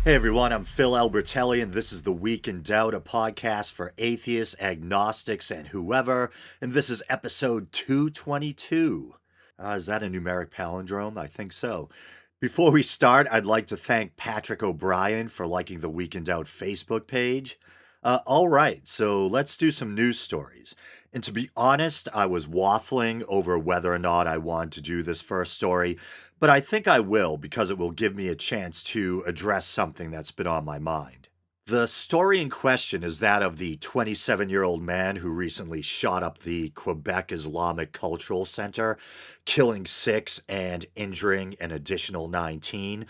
Hey everyone, I'm Phil Albertelli, and this is the Week in Doubt, a podcast for atheists, agnostics, and whoever. And this is episode 222. Is that a numeric palindrome? I think so. Before we start, I'd like to thank Patrick O'Brien for liking the Week in Doubt Facebook page. All right, so let's do some news stories. And to be honest, I was waffling over whether or not I want to do this first story, but I think I will because it will give me a chance to address something that's been on my mind. The story in question is that of the 27-year-old man who recently shot up the Quebec Islamic Cultural Center, killing 6 and injuring an additional 19.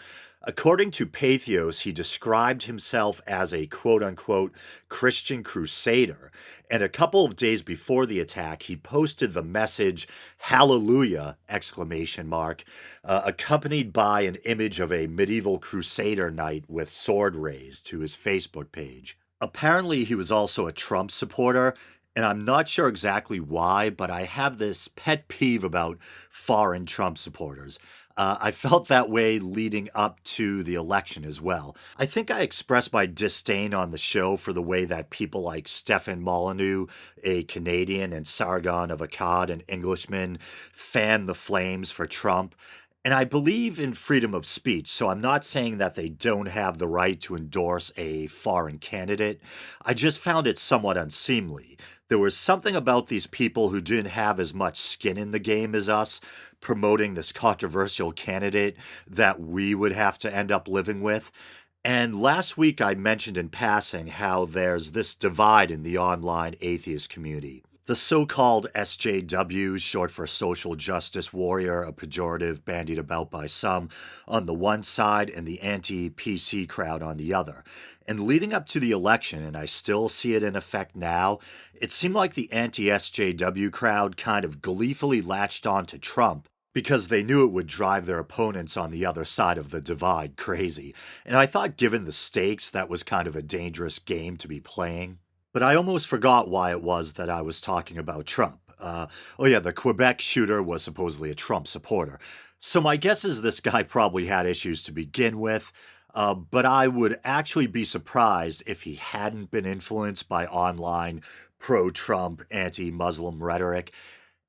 According to Pathos, he described himself as a quote unquote Christian crusader. And a couple of days before the attack, he posted the message "Hallelujah!" exclamation mark, accompanied by an image of a medieval crusader knight with sword raised to his Facebook page. Apparently, he was also a Trump supporter, and I'm not sure exactly why, but I have this pet peeve about foreign Trump supporters. I felt that way leading up to the election as well. I think I expressed my disdain on the show for the way that people like Stefan Molyneux, a Canadian, and Sargon of Akkad, an Englishman, fan the flames for Trump. And I believe in freedom of speech, so I'm not saying that they don't have the right to endorse a foreign candidate. I just found it somewhat unseemly. There was something about these people who didn't have as much skin in the game as us promoting this controversial candidate that we would have to end up living with. And last week I mentioned in passing how there's this divide in the online atheist community. The so called SJWs, short for social justice warrior, a pejorative bandied about by some, on the one side, and the anti PC crowd on the other. And leading up to the election, and I still see it in effect now, it seemed like the anti SJW crowd kind of gleefully latched on to Trump because they knew it would drive their opponents on the other side of the divide crazy. And I thought, given the stakes, that was kind of a dangerous game to be playing. But I almost forgot why it was that I was talking about Trump. Oh, yeah, the Quebec shooter was supposedly a Trump supporter. So my guess is this guy probably had issues to begin with, but I would actually be surprised if he hadn't been influenced by online pro Trump, anti Muslim rhetoric.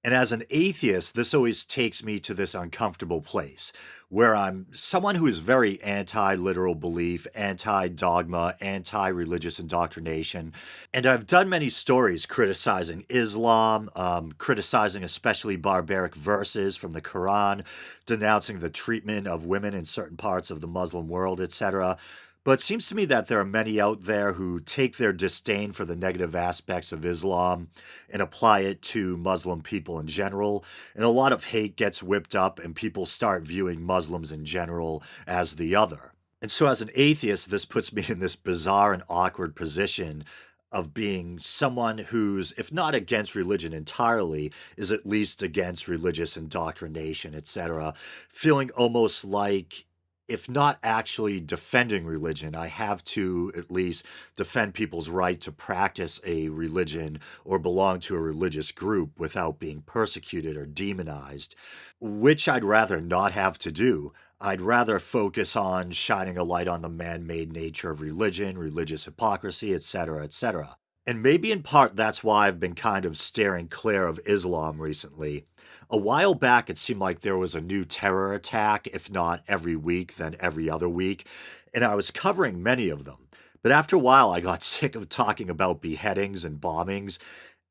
And as an atheist, this always takes me to this uncomfortable place where I'm someone who is very anti literal belief, anti dogma, anti religious indoctrination. And I've done many stories criticizing Islam, criticizing especially barbaric verses from the Quran, denouncing the treatment of women in certain parts of the Muslim world, etc. But it seems to me that there are many out there who take their disdain for the negative aspects of Islam and apply it to Muslim people in general. And a lot of hate gets whipped up, and people start viewing Muslims in general as the other. And so, as an atheist, this puts me in this bizarre and awkward position of being someone who's, if not against religion entirely, is at least against religious indoctrination, etc., feeling almost like if not actually defending religion, I have to at least defend people's right to practice a religion or belong to a religious group without being persecuted or demonized, which I'd rather not have to do. I'd rather focus on shining a light on the man made nature of religion, religious hypocrisy, etc., etc. And maybe in part that's why I've been kind of steering clear of Islam recently. A while back, it seemed like there was a new terror attack, if not every week, then every other week, and I was covering many of them. But after a while, I got sick of talking about beheadings and bombings.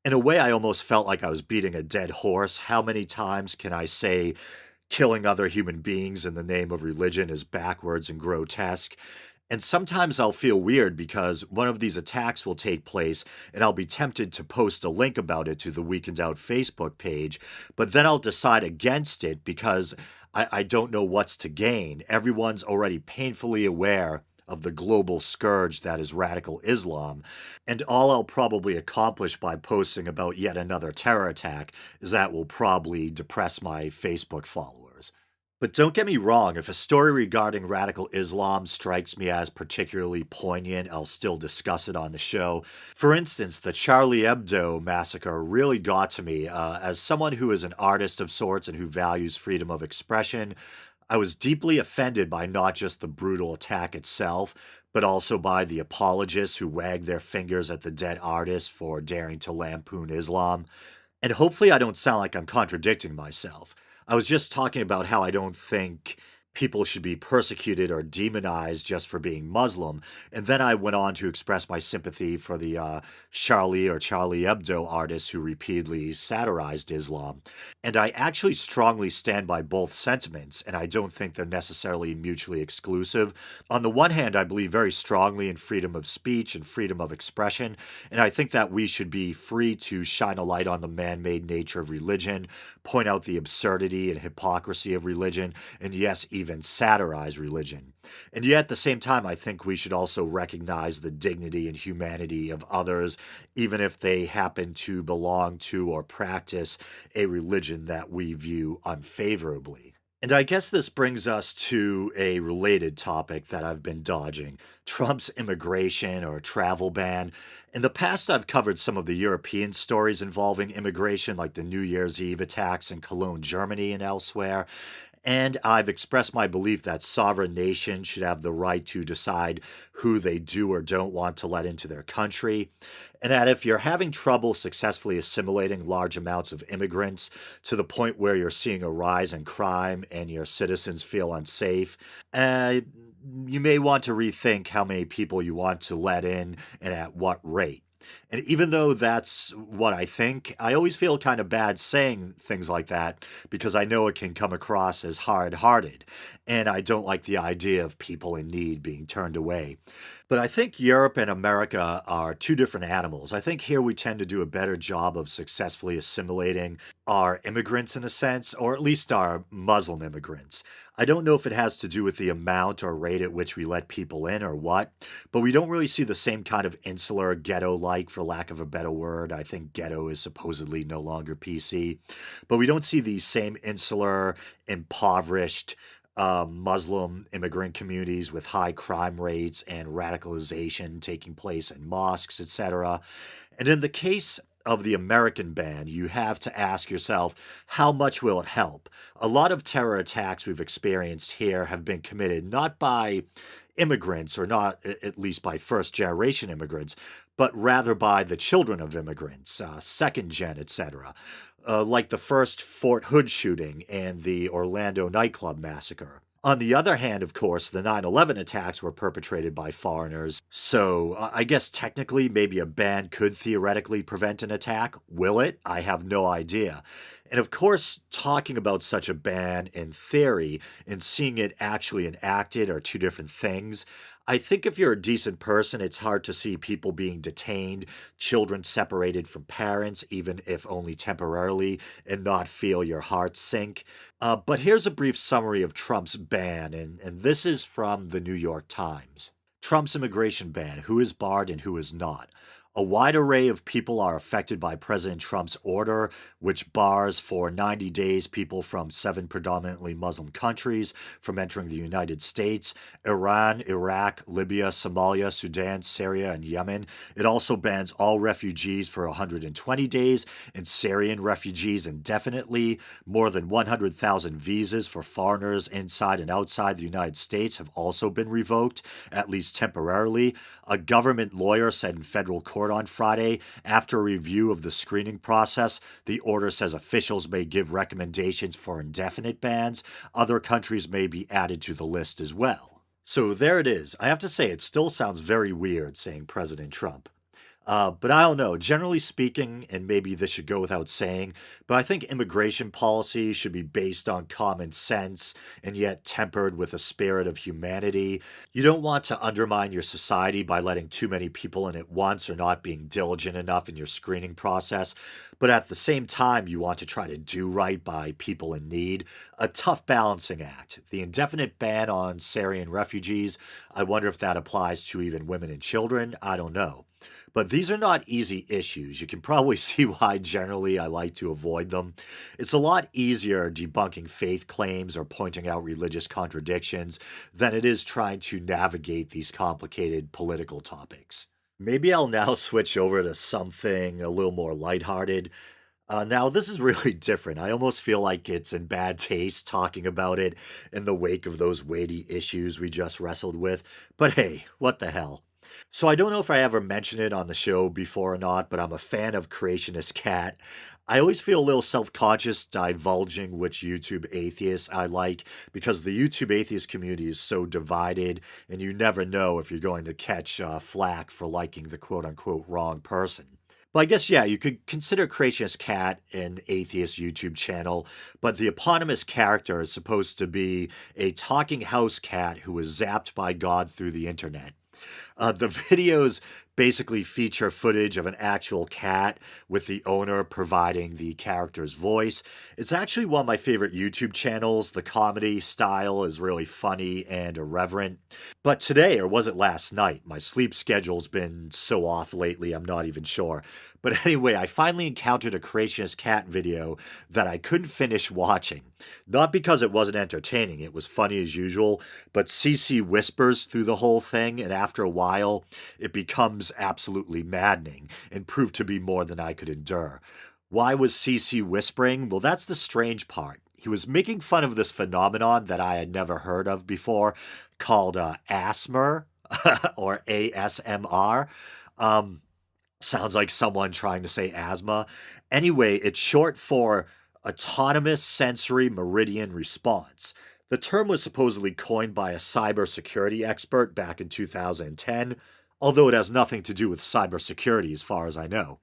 In a way, I almost felt like I was beating a dead horse. How many times can I say killing other human beings in the name of religion is backwards and grotesque? And sometimes I'll feel weird because one of these attacks will take place and I'll be tempted to post a link about it to the Week in Doubt Facebook page, but then I'll decide against it because I don't know what's to gain. Everyone's already painfully aware of the global scourge that is radical Islam, and all I'll probably accomplish by posting about yet another terror attack is that will probably depress my Facebook followers. But don't get me wrong, if a story regarding radical Islam strikes me as particularly poignant, I'll still discuss it on the show. For instance, the Charlie Hebdo massacre really got to me. As someone who is an artist of sorts and who values freedom of expression, I was deeply offended by not just the brutal attack itself, but also by the apologists who wagged their fingers at the dead artist for daring to lampoon Islam. And hopefully, I don't sound like I'm contradicting myself. I was just talking about how I don't think people should be persecuted or demonized just for being Muslim. And then I went on to express my sympathy for the Charlie Hebdo artists who repeatedly satirized Islam. And I actually strongly stand by both sentiments, and I don't think they're necessarily mutually exclusive. On the one hand, I believe very strongly in freedom of speech and freedom of expression, and I think that we should be free to shine a light on the man made nature of religion, point out the absurdity and hypocrisy of religion, and yes, even satirize religion. And yet, at the same time, I think we should also recognize the dignity and humanity of others, even if they happen to belong to or practice a religion that we view unfavorably. And I guess this brings us to a related topic that I've been dodging: Trump's immigration or travel ban. In the past, I've covered some of the European stories involving immigration, like the New Year's Eve attacks in Cologne, Germany, and elsewhere. And I've expressed my belief that sovereign nations should have the right to decide who they do or don't want to let into their country. And that if you're having trouble successfully assimilating large amounts of immigrants to the point where you're seeing a rise in crime and your citizens feel unsafe, uh, you may want to rethink how many people you want to let in and at what rate. And even though that's what I think, I always feel kind of bad saying things like that because I know it can come across as hard hearted. And I don't like the idea of people in need being turned away. But I think Europe and America are two different animals. I think here we tend to do a better job of successfully assimilating our immigrants in a sense, or at least our Muslim immigrants. I don't know if it has to do with the amount or rate at which we let people in or what, but we don't really see the same kind of insular ghetto like, for lack of a better word. I think ghetto is supposedly no longer PC, but we don't see these same insular, impoverished, Muslim immigrant communities with high crime rates and radicalization taking place in mosques, etc. And in the case of the American ban, you have to ask yourself, how much will it help? A lot of terror attacks we've experienced here have been committed not by immigrants, or not at least by first generation immigrants, but rather by the children of immigrants, second gen, etc. Like the first Fort Hood shooting and the Orlando nightclub massacre. On the other hand, of course, the 9/11 attacks were perpetrated by foreigners, so I guess technically maybe a ban could theoretically prevent an attack. Will it? I have no idea. And of course, talking about such a ban in theory and seeing it actually enacted are two different things. I think if you're a decent person, it's hard to see people being detained, children separated from parents, even if only temporarily, and not feel your heart sink. But here's a brief summary of Trump's ban, and this is from the New York Times. Trump's immigration ban: who is barred and who is not. A wide array of people are affected by President Trump's order, which bars for 90 days people from seven predominantly Muslim countries from entering the United States: Iran, Iraq, Libya, Somalia, Sudan, Syria, and Yemen. It also bans all refugees for 120 days and Syrian refugees indefinitely. More than 100,000 visas for foreigners inside and outside the United States have also been revoked, at least temporarily. A government lawyer said in federal court on Friday, after a review of the screening process, the order says officials may give recommendations for indefinite bans. Other countries may be added to the list as well. So there it is. I have to say, it still sounds very weird saying President Trump. But I don't know. Generally speaking, and maybe this should go without saying, but I think immigration policy should be based on common sense and yet tempered with a spirit of humanity. You don't want to undermine your society by letting too many people in at once or not being diligent enough in your screening process, but at the same time, you want to try to do right by people in need. A tough balancing act. The indefinite ban on Syrian refugees, I wonder if that applies to even women and children. I don't know. But these are not easy issues. You can probably see why generally I like to avoid them. It's a lot easier debunking faith claims or pointing out religious contradictions than it is trying to navigate these complicated political topics. Maybe I'll now switch over to something a little more lighthearted. Now, this is really different. I almost feel like it's in bad taste talking about it in the wake of those weighty issues we just wrestled with. But hey, what the hell? So I don't know if I ever mentioned it on the show before or not, but I'm a fan of Creationist Cat. I always feel a little self-conscious divulging which YouTube atheists I like because the YouTube atheist community is so divided, and you never know if you're going to catch flack for liking the quote-unquote wrong person. Well, I guess, yeah, you could consider Creationist Cat an atheist YouTube channel, but the eponymous character is supposed to be a talking house cat who was zapped by God through the internet. The videos basically feature footage of an actual cat with the owner providing the character's voice. It's actually one of my favorite YouTube channels. The comedy style is really funny and irreverent. But today, or was it last night? My sleep schedule's been so off lately, I'm not even sure. But anyway, I finally encountered a Creationist Cat video that I couldn't finish watching. Not because it wasn't entertaining, it was funny as usual, but CC whispers through the whole thing, and after a while, it becomes absolutely maddening and proved to be more than I could endure. Why was CC whispering? Well, that's the strange part. He was making fun of this phenomenon that I had never heard of before called ASMR or ASMR. Um, Sounds like someone trying to say asthma. Anyway, it's short for Autonomous Sensory Meridian Response. The term was supposedly coined by a cybersecurity expert back in 2010, although it has nothing to do with cybersecurity as far as I know.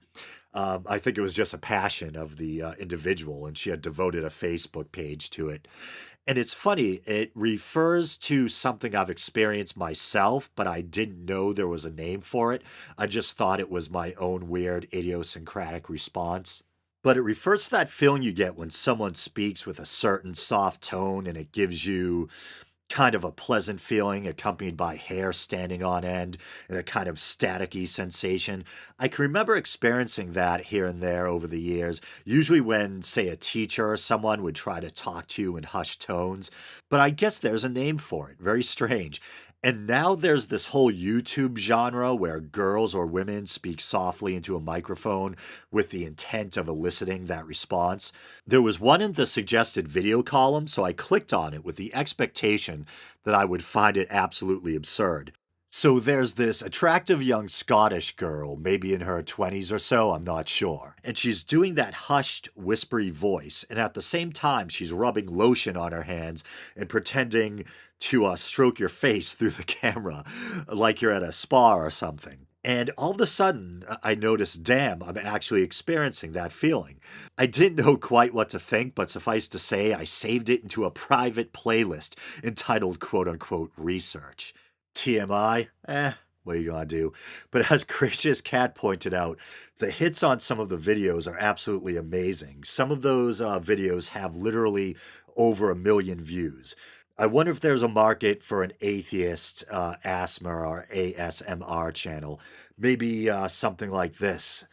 I think it was just a passion of the individual, and she had devoted a Facebook page to it. And it's funny, it refers to something I've experienced myself, but I didn't know there was a name for it. I just thought it was my own weird idiosyncratic response. But it refers to that feeling you get when someone speaks with a certain soft tone and it gives you kind of a pleasant feeling accompanied by hair standing on end and a kind of staticky sensation. I can remember experiencing that here and there over the years, usually when, say, a teacher or someone would try to talk to you in hushed tones. But I guess there's a name for it. Very strange. And now there's this whole YouTube genre where girls or women speak softly into a microphone with the intent of eliciting that response. There was one in the suggested video column, so I clicked on it with the expectation that I would find it absolutely absurd. So there's this attractive young Scottish girl, maybe in her 20s or so, I'm not sure. And she's doing that hushed, whispery voice, and at the same time, she's rubbing lotion on her hands and pretending to stroke your face through the camera like you're at a spa or something. And all of a sudden, I noticed, damn, I'm actually experiencing that feeling. I didn't know quite what to think, but suffice to say, I saved it into a private playlist entitled quote unquote research. TMI? What are you gonna do? But as Gracious Cat pointed out, the hits on some of the videos are absolutely amazing. Some of those videos have literally over 1 million views. I wonder if there's a market for an atheist ASMR or ASMR channel. Maybe something like this.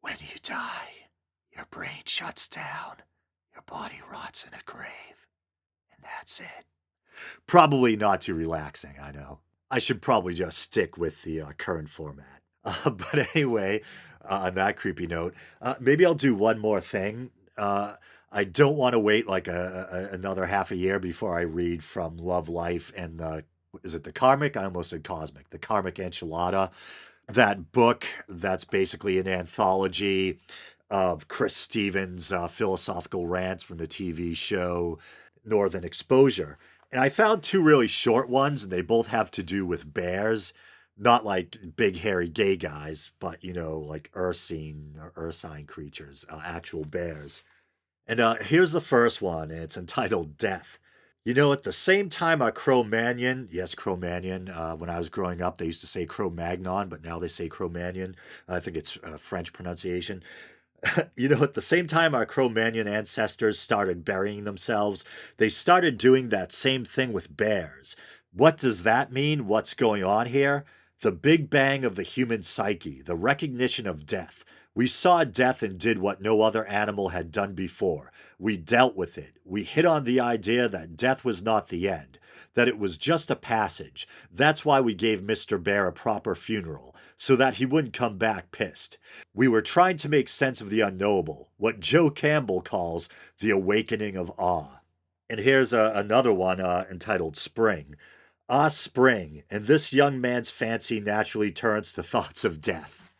When you die, your brain shuts down, your body rots in a grave, and that's it. Probably not too relaxing, I know. I should probably just stick with the current format. But anyway, on that creepy note, maybe I'll do one more thing. I don't want to wait like another half a year before I read from Love Life and the is it the Karmic? I almost said Cosmic. The Karmic Enchilada. That book that's basically an anthology of Chris Stevens' philosophical rants from the TV show Northern Exposure. And I found two really short ones, and they both have to do with bears. Not like big hairy gay guys, but like ursine or ursine creatures, actual bears. And here's the first one, and it's entitled Death. At the same time, Cro-Magnon, yes, Cro-Magnon, when I was growing up, they used to say Cro-Magnon, but now they say Cro-Magnon. I think it's French pronunciation. At the same time our Cro-Magnon ancestors started burying themselves, they started doing that same thing with bears. What does that mean? What's going on here? The big bang of the human psyche, the recognition of death. We saw death and did what no other animal had done before. We dealt with it. We hit on the idea that death was not the end. that it was just a passage. That's why we gave Mr. Bear a proper funeral, so that he wouldn't come back pissed. We were trying to make sense of the unknowable, what Joe Campbell calls the awakening of awe. And here's another one entitled Spring. Ah, spring, and this young man's fancy naturally turns to thoughts of death.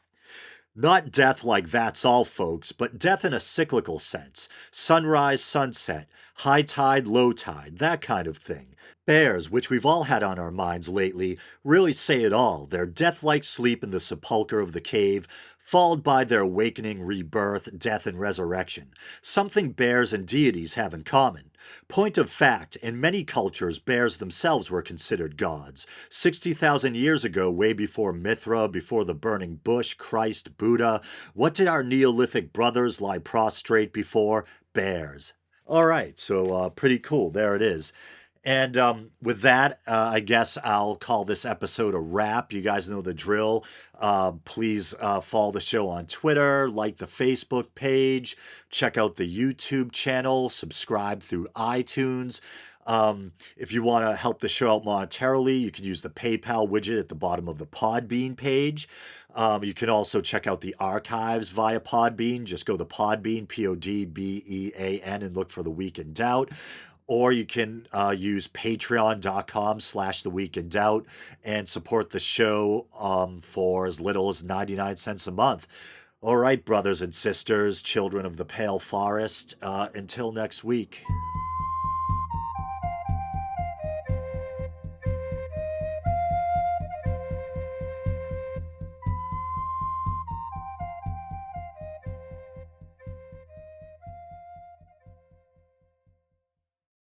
Not death like that's all, folks, but death in a cyclical sense. Sunrise, sunset, high tide, low tide, that kind of thing. Bears, which we've all had on our minds lately, really say it all. Their death like sleep in the sepulchre of the cave, followed by their awakening, rebirth, death, and resurrection. Something bears and deities have in common. Point of fact, in many cultures, bears themselves were considered gods. 60,000 years ago, way before Mithra, before the burning bush, Christ, Buddha, what did our Neolithic brothers lie prostrate before? Bears. All right, so pretty cool. There it is. And with that, I guess I'll call this episode a wrap. You guys know the drill. Please follow the show on Twitter, like the Facebook page, check out the YouTube channel, subscribe through iTunes. If you want to help the show out monetarily, you can use the PayPal widget at the bottom of the Podbean page. You can also check out the archives via Podbean. Just go to Podbean, Podbean, and look for The Week in Doubt. Or you can use patreon.com/The Week in Doubt and support the show for as little as 99 cents a month. All right, brothers and sisters, children of the Pale Forest, until next week.